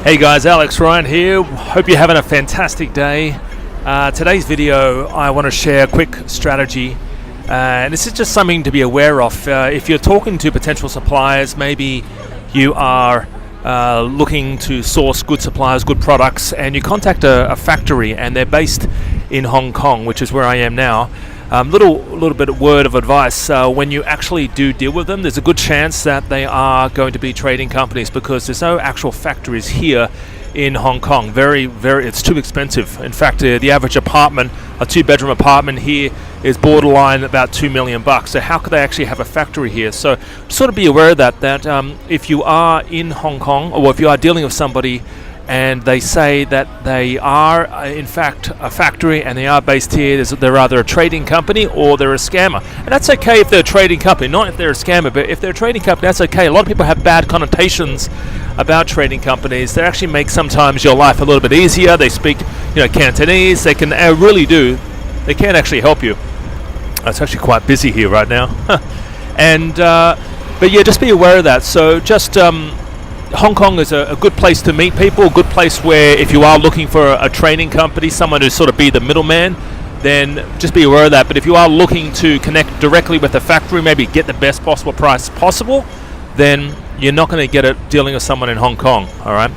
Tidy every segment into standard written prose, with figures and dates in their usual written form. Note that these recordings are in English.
Hey guys, Alex Ryan here. Hope you're having a fantastic day. Today's video, I want to share a quick strategy. And this is just something to be aware of. If you're talking to potential suppliers, maybe you are looking to source good suppliers, good products, and you contact a factory and they're based in Hong Kong, which is where I am now. Little bit of word of advice, when you actually do deal with them, there's a good chance that they are going to be trading companies because there's no actual factories here in Hong Kong. It's too expensive. In fact, the average apartment, a 2-bedroom apartment here, is borderline about $2 million. So how could they actually have a factory here? So sort of be aware of that if you are in Hong Kong, or if you are dealing with somebody and they say that they are in fact a factory and they are based here, they're either a trading company or they're a scammer. And that's okay if they're a trading company, not if they're a scammer, but if they're a trading company, that's okay. A lot of people have bad connotations about trading companies. They actually make sometimes your life a little bit easier. They speak Cantonese. They can really do. They can actually help you. It's actually quite busy here right now. But yeah, just be aware of that. So just Hong Kong is a good place to meet people, a good place where if you are looking for a training company, someone to sort of be the middleman, then just be aware of that. But if you are looking to connect directly with the factory, maybe get the best possible price possible, then you're not going to get it dealing with someone in Hong Kong, all right?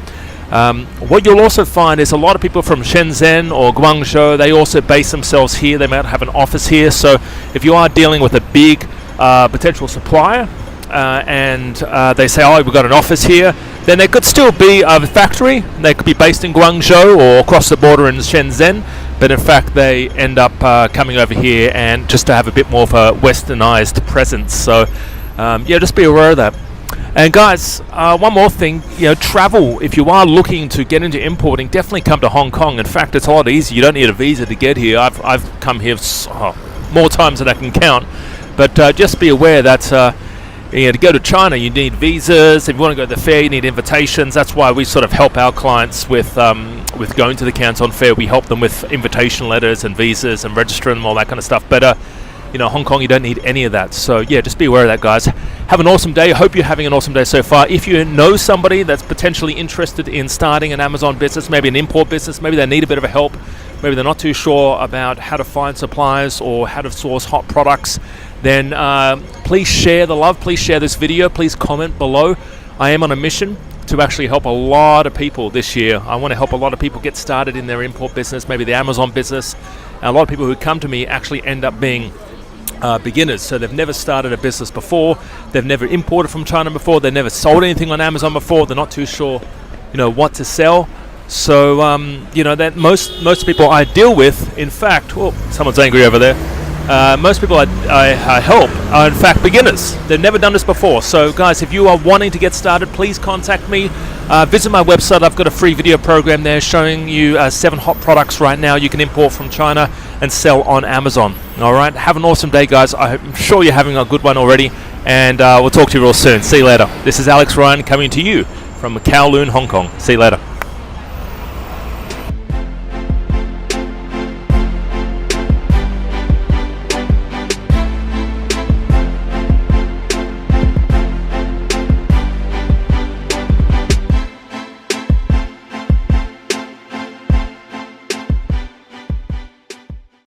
What you'll also find is a lot of people from Shenzhen or Guangzhou, they also base themselves here. They might have an office here. So if you are dealing with a big potential supplier, and they say, oh, we've got an office here, then there could still be a factory. They could be based in Guangzhou or across the border in Shenzhen, but in fact they end up coming over here and just to have a bit more of a westernized presence. So yeah, just be aware of that. And guys, one more thing, travel. If you are looking to get into importing, definitely come to Hong Kong. In fact, it's a lot easier. You don't need a visa to get here. I've come here more times than I can count. But just be aware that to go to China, you need visas. If you want to go to the fair, you need invitations. That's why we sort of help our clients with going to the Canton Fair. We help them with invitation letters and visas and registering them, all that kind of stuff. But Hong Kong, you don't need any of that. So yeah, just be aware of that, guys. Have an awesome day. Hope you're having an awesome day so far. If you know somebody that's potentially interested in starting an Amazon business, maybe an import business, maybe they need a bit of a help, maybe they're not too sure about how to find suppliers or how to source hot products, then please share the love. Please share this video. Please comment below. I am on a mission to actually help a lot of people this year. I want to help a lot of people get started in their import business, maybe the Amazon business. And a lot of people who come to me actually end up being beginners. So they've never started a business before. They've never imported from China before. They've never sold anything on Amazon before. They're not too sure, what to sell. So, that most people I deal with, in fact, someone's angry over there. Most people I help are in fact beginners. They've never done this before. So guys, if you are wanting to get started, please contact me. Visit my website. I've got a free video program there showing you 7 hot products right now you can import from China and sell on Amazon. All right, have an awesome day, guys. I'm sure you're having a good one already, and we'll talk to you real soon. See you later. This is Alex Ryan coming to you from Kowloon, Hong Kong. See you later.